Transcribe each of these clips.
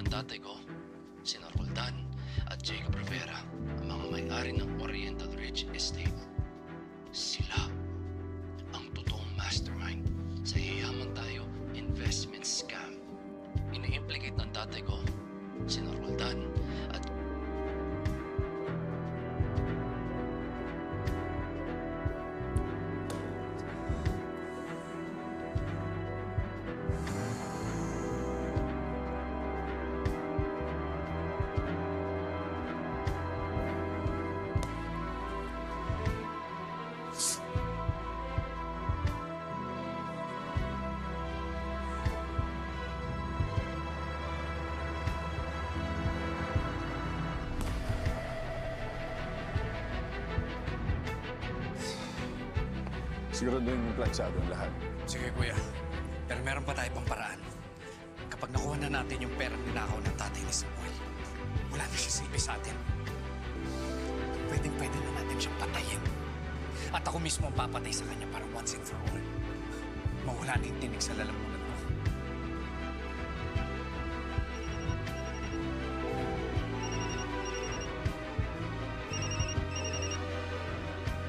tatay ko, sina Roldan at Jacob Rivera, ang mga may-ari ng Oriental Ridge Estate. Sila ang totoong mastermind sa Yayaman Tayo investment scam. Ini-implicate ng tatay ko, sina Roldan at Siguraduhin mong plansado ang lahat. Sige, kuya. Pero meron pa tayo pang paraan. Kapag nakuha na natin yung perang ninakaw ng tatay ni Samuel, wala na siya silbi sa atin. Pwedeng-pwede na natin siyang patayin. At ako mismo ang papatay sa kanya para once and for all. Mawala na yung tinig sa lalamunan mo.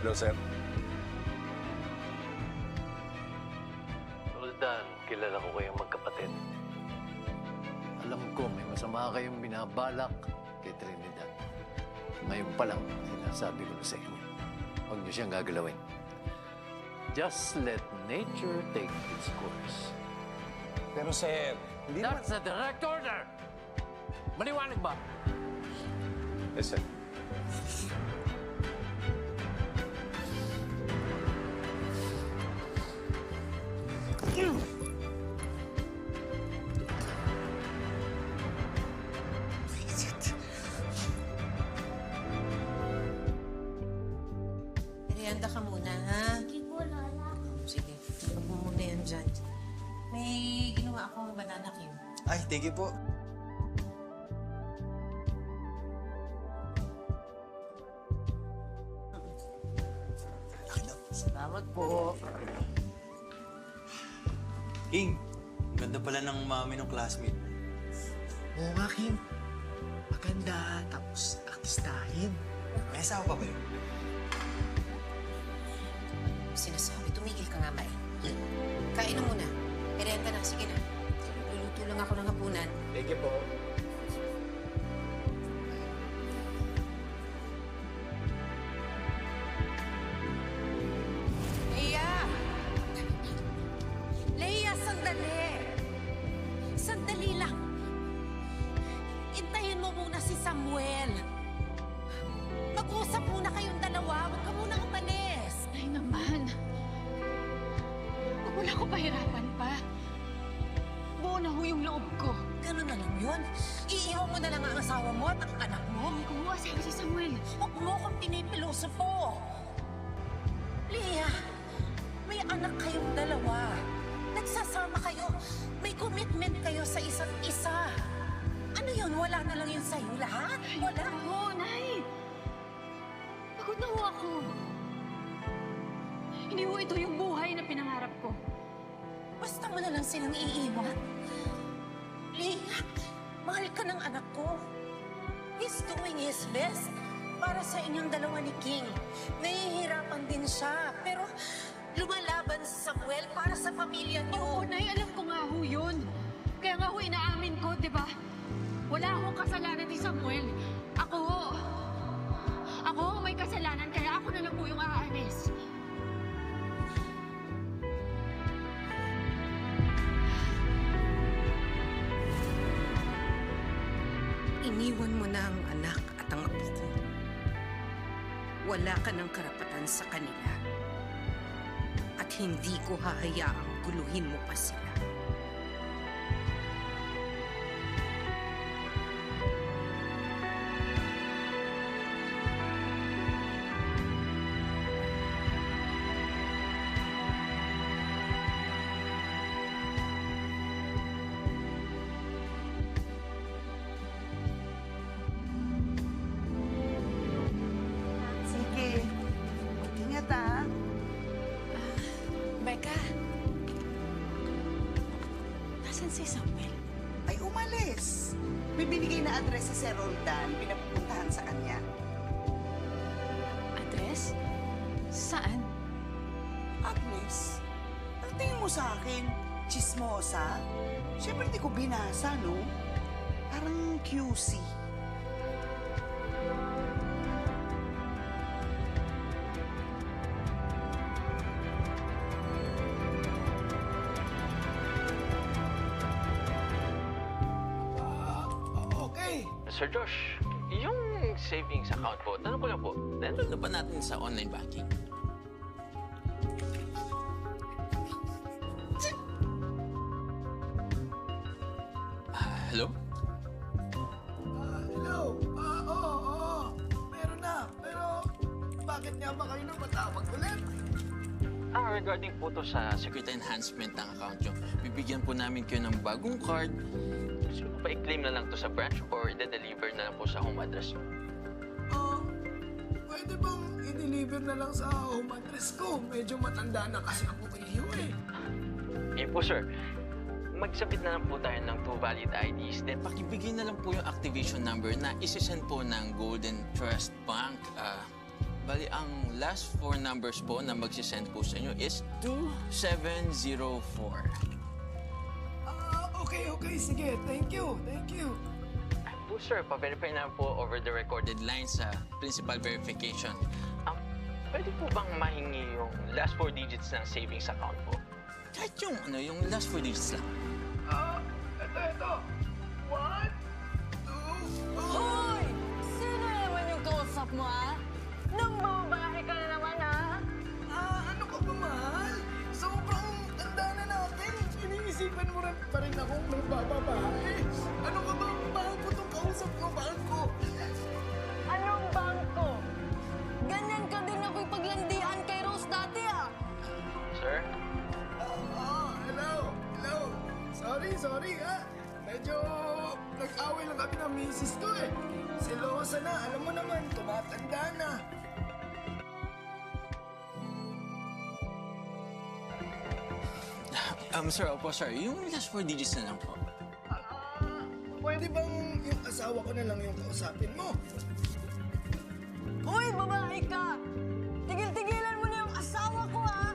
Hello, sir. Roldan, kilala ko kayong magkapatid. Alam ko may masama kayong binabalak kay Trinidad. Ngayon pa lang, sinasabi ko na sa inyo, huwag niyo siyang gagalawin. Just let nature take its course. Pero, sir, hindi naman... That's a direct order! Maliwanag ba? Yes, sir. Merienda ka muna, ha? Sige po, Lola. Sige, huwag mo muna yan dyan. May ginawa akong banana cue. Ay, thank you po. Salamat po. King, ganda pala ng mami ng classmate. Oo nga, Kim. Maganda, tapos artistahin. May asawa pa ba yun? Sinasabi, tumigil ka nga ba eh. Kain na muna. Merienda na, sige na. Luluto lang ako ng hapunan. Thank you po. Leia! Leia, sandali! Sandali lang. Intayin mo muna si Samuel. Mag-usap muna kayong dalawa. Huwag ka munang umalis. Ay naman. Huwag mo na ako pahirapan pa. Buo na ho yung loob ko. Ganun na lang yun. Iiwan mo na lang ang asawa mo at ang anak mo. Kumuha sa'yo si Samuel. Huwag mo akong pinipilosopo. Leia, may anak kayong dalawa. Nagsasama kayo. May commitment kayo sa isa't isa. Ano yun? Wala na lang yun sa'yo lahat? Wala? Oo, Nay. Pagod na ho ako. Hindi ho ito yung buhay na pinangarap ko. Basta mo na lang silang iiwan. Leia, mahal ka ng anak ko. He's doing his best para sa inyong dalawa ni King. Nahihirapan din siya, pero lumalaban si Samuel para sa pamilya Oo, niyo. Nay, alam ko nga ho yun. Kaya nga ho inaamin ko, di ba? Wala akong kasalanan ni Samuel. Ako ang may kasalanan, kaya ako na lang po yung aalis. Iniwan mo na ang anak at ang apo ko. Wala ka ng karapatan sa kanila. At hindi ko hahayaang guluhin mo pa sila. Sige. Ingat, ha? Becca! Nasaan si Samuel? Ay, umalis. May binigay na address si Sir Roldan, pinapupuntahan sa kanya. Address? Saan? Agnes, ang tingin mo sa akin, chismosa? Siyempre hindi ko binasa, no? Parang QC. Okay. Sir Josh, yung savings account po, tanong ko lang po, nandun na ba natin sa online banking? Hello? Hello? Oo. Meron na. Pero bakit nga ba kayo napatawag ulit? Regarding po to sa security enhancement ng account nyo, bibigyan po namin kayo ng bagong card. Gusto mo ba i-claim na lang to sa branch or i-deliver na lang po sa home address nyo? Pwede bang i-deliver na lang sa home address ko? Medyo matanda na kasi ako kay Hugh eh. Yun po, sir. Magsabit na lang po tayo ng 2 valid IDs. Then, pakibigay na lang po yung activation number na isisend po ng Golden Trust Bank. Bali, ang last 4 numbers po na magsisend po sa inyo is 2704. Okay. Sige. Thank you. Po, sir, pa-verify na po over the recorded line sa principal verification. Pwede po bang mahingi yung last 4 digits ng savings account po? Kahit yung last 4 digits lang. Ito. 1, 2, Hoy! Sino naman yung kausap mo, ah? Nambabahe ka na naman, ah? Ano ka ba, mahal? Sobrang tanda na natin. Iniisipan mo rin pa rin akong magbababae. Ano ka ba? Bangko tong kausap ko, bangko. Anong bangko? Ganyan ka din ako'y paglandian kay Rose dati, ah! Sir? Hello. Sorry, ha? Medyo nag-away lang kami ng misis ko, eh. Selosa na, alam mo naman, tumatanda na. Sir, opo, sir. Yung last 4 digits na lang po. Pwede bang yung asawa ko na lang yung kausapin mo? Hoy, babae ka! Tigil-tigilan mo na yung asawa ko, ah!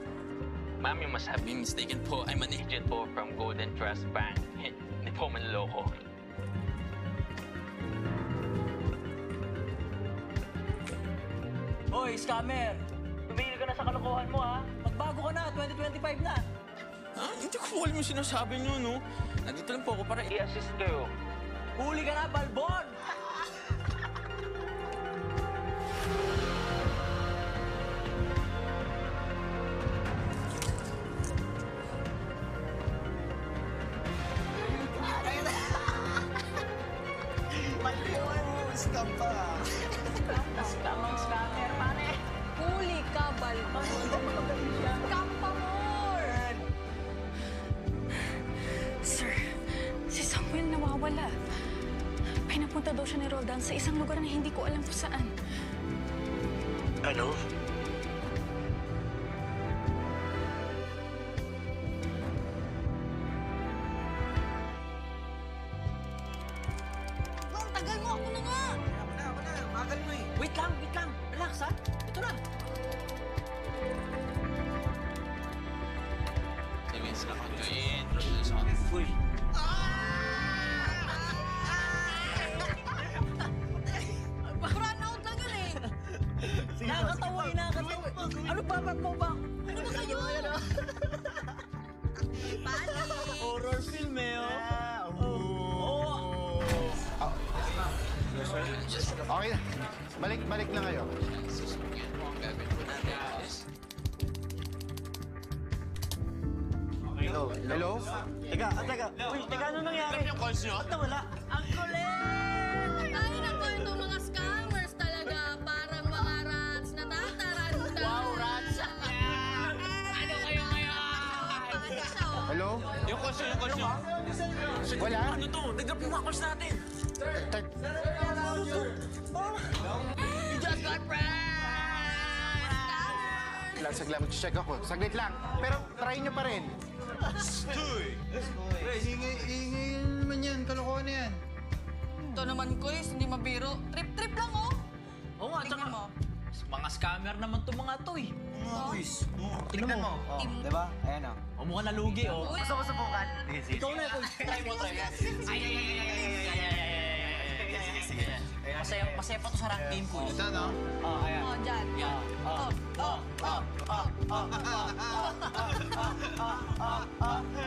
Ma'am, yung masabi mistaken po, I'm an agent po from Golden Trust Bank. Hindi po manloko. Hoy, scammer! Tumigil ka na sa kalokohan mo, ha? Magbago ka na, 2025 na. Hindi ko alam yung sinasabi niyo, no? Nandito lang po ako para i-assist kayo. Huli ka na, Balbon! Scam pa. Scamang scammer, pare! Huli ka, Balbon! Kampamor! Sir, si Samuel nawawala. Pinapunta daw siya ni Roldan sa isang lugar na hindi ko alam kung saan. Ano? Bang, tagal mo! Ako na nga! Ako na. Magal mo eh. Wait lang. Relax, ha? Ito na. Savings account ko in. Uy. Run out lang yun, eh! Nakakatawa. Ano ba mo ba? Ano ba kayo? Horror film, eh, oh. Okay na. Balik na kayo. Hello? Teka. Uy, ano nangyari? Yung calls nyo? Ba't nawala? Ang kulit! Ay, naku, itong mga scammers talaga. Parang mga rats na tataranta. Wow, rats! Ano kayo ngayon? Hello? Yung calls nyo. Wala? Ano to? Nag-drop yung mga calls natin. You just got pranked! Saglit lang. Check ako. Saglit lang. Pero try nyo pa rin. Ingay naman yan. Kalokohan na yan. Ito naman, Kuys, hindi mabiro. Trip-trip lang, oh. Oo nga, Tingnan mo. mga scammer naman to mga to eh. Quiz. Tingnan mo. Oh, diba? Ayan o. O mukhang nalugi oh. Uy. Gusto mo subukan? Ikaw na, Kuys. Try mo, try. Ay. Masaya pa to sa rank game, Kuys. Ito, no? Ayan. Oh, dyan. Yan.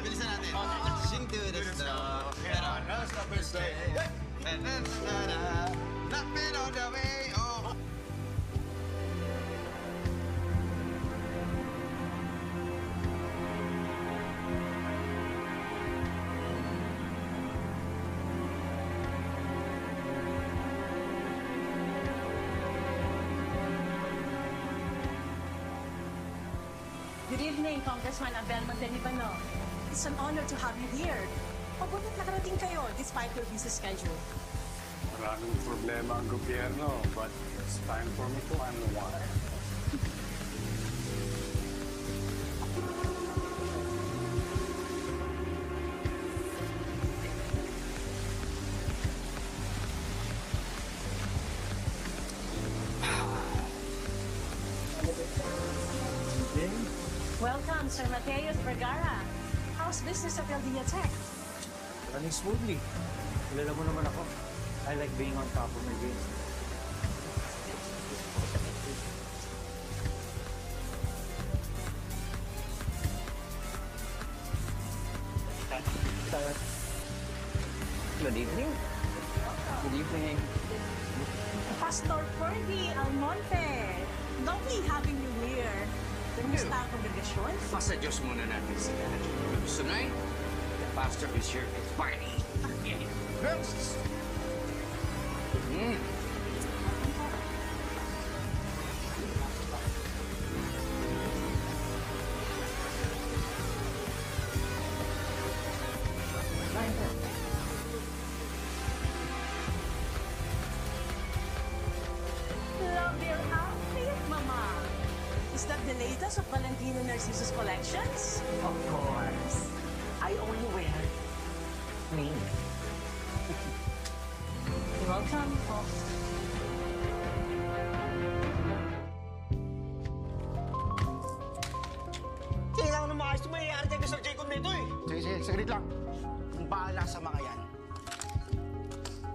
Bilisan natin. Sing to the star. Pero, no stop and stay. Nothing on the way. Oh. Good evening, Congressman Abel Montelibano. It's an honor to have you here. Mabutit nakarating kayo despite your busy schedule. Maraming problema ang gobyerno, but it's time for me to unwind. Welcome, Sir Mateus Vergara. How's business at LDA Tech? Running smoothly. Kilala mo naman ako. I like being on top of my game. Good evening. Good evening. Pastor Ferdy Almonte. Lovely having you here. Kumusta ang kongregasyon? Pasa Diyos muna natin sila. Tonight, the pastor is here at party. Girls! Love your outfit, Mama. Is that the latest of Valentino Narcissus collections? Of course. I only wear me. You're welcome. Kailangan na maayos ito mangyayari kay Sir Jacob nito eh. Sige, saglit lang. Ang bahala sa mga yan.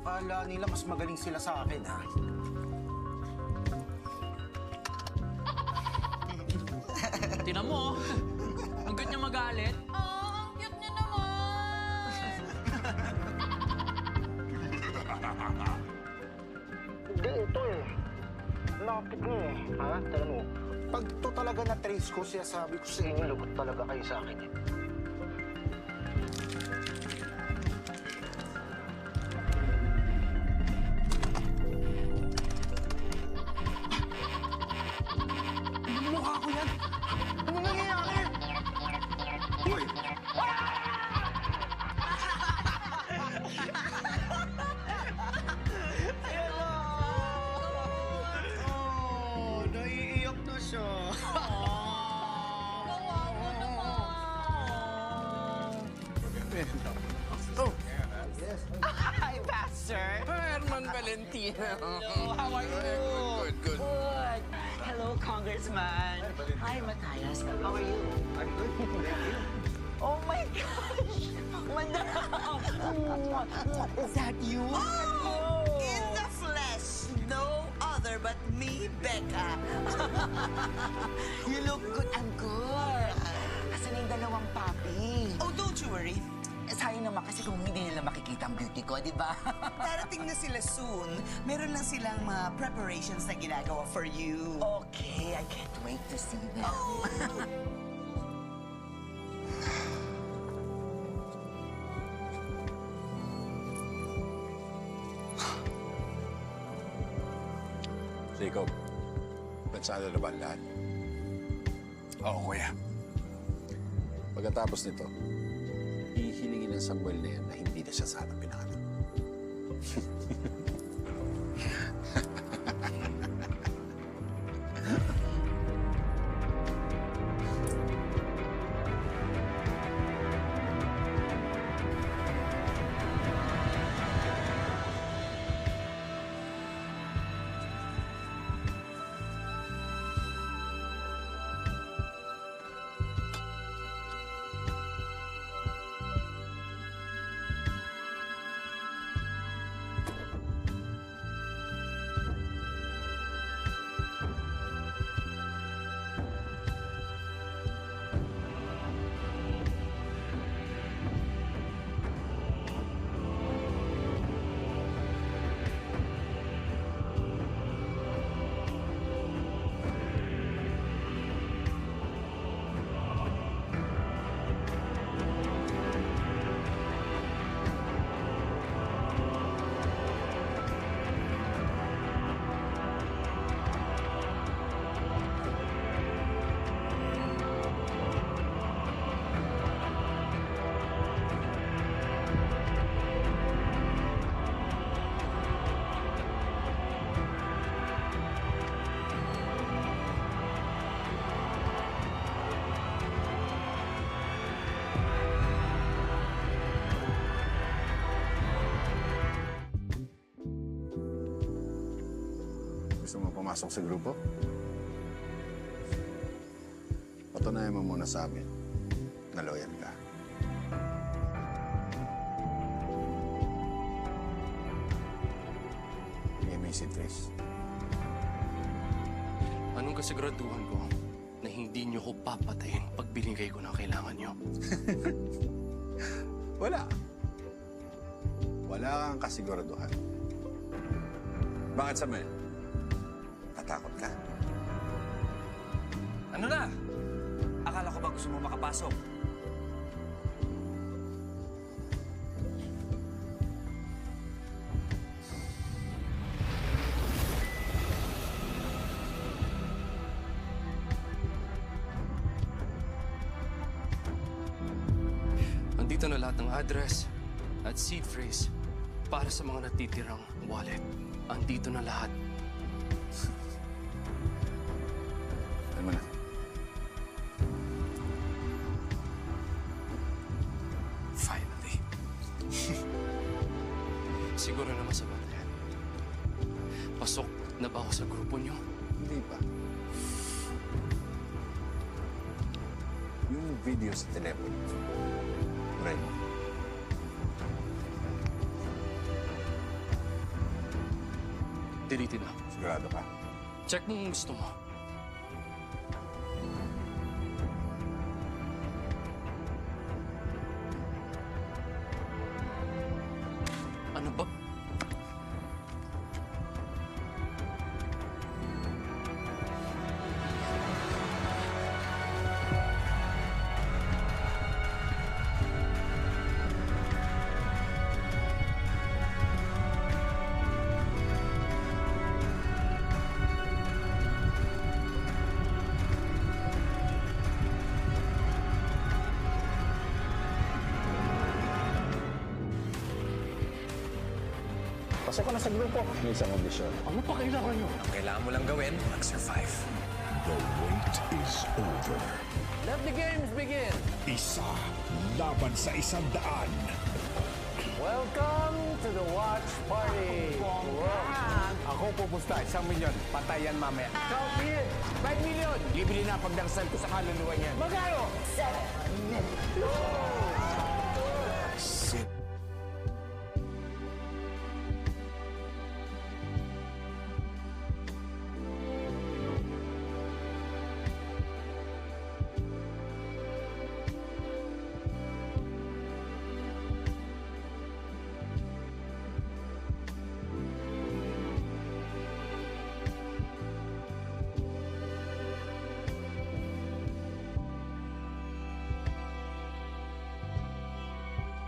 Kala nila mas magaling sila sa akin, ha? Tinan mo, ang cute niya magalit. Ang cute niya naman. Hindi, ito eh. Lapit niya eh. Ha? Tala mo. Pag to talaga na-trace ko, siya sabi ko sa inyo, lagot talaga kayo sa akin eh. Mukha ko yan! Ano nangyayari? Uy! Oh, naiiyak na siya. Kawawa naman. Hi, Pastor. Herman Valentino. Hello, how are you? Good. Good. Hello, Congressman. Hi, Matthias. How are you? I'm good. Oh my gosh! Madam! Is that you? Oh, in the flesh. No other but me, Becca. You look good. I'm good. Asan yung dalawang papi? Oh, don't you worry. Sayang naman kasi kung hindi nila makikita ang beauty ko, di ba? Darating na sila soon. Meron lang silang mga preparations na ginagawa for you. Okay, I can't wait to see them. Jacob, plansado na ba ang lahat? Oo, kuya. Pagkatapos nito, hihilingin ng Samuel na yan na hindi na siya sana pinanganak. Gusto mo pumasok sa grupo? Patunayan mo muna sa amin na loyal ka. Bigay mo yung seat, Trace. Anong kasiguraduhan ko na hindi niyo ko papatayin pag binigay ko ng kailangan niyo? Wala. Wala kang kasiguraduhan. Bakit, Samuel? Natakot ka? Ano na? Akala ko ba gusto mo makapasok? Andito na lahat ng address at seed phrase para sa mga natitirang wallet. Andito na lahat. Ano na? Finally. Siguro naman sa yan. Pasok na ba ako sa grupo niyo? Hindi pa. Yung video sa telepono. Right. Deleted na. Sigurado ka? Check mo kung gusto mo. Ano ba? Pasok ka na sa grupo. May isang kondisyon. Ano pa kailangan niyo? Ang kailangan mo lang gawin, mag-survive. The wait is over. Let the games begin! Isa laban sa 100. Welcome to the watch party! Ako pupusta, 1 milyon. Patayan mamaya. Count me in. 5 million! Bibili na pagdarsal ko sa kaluluwa niyan. Magkano? 7 million.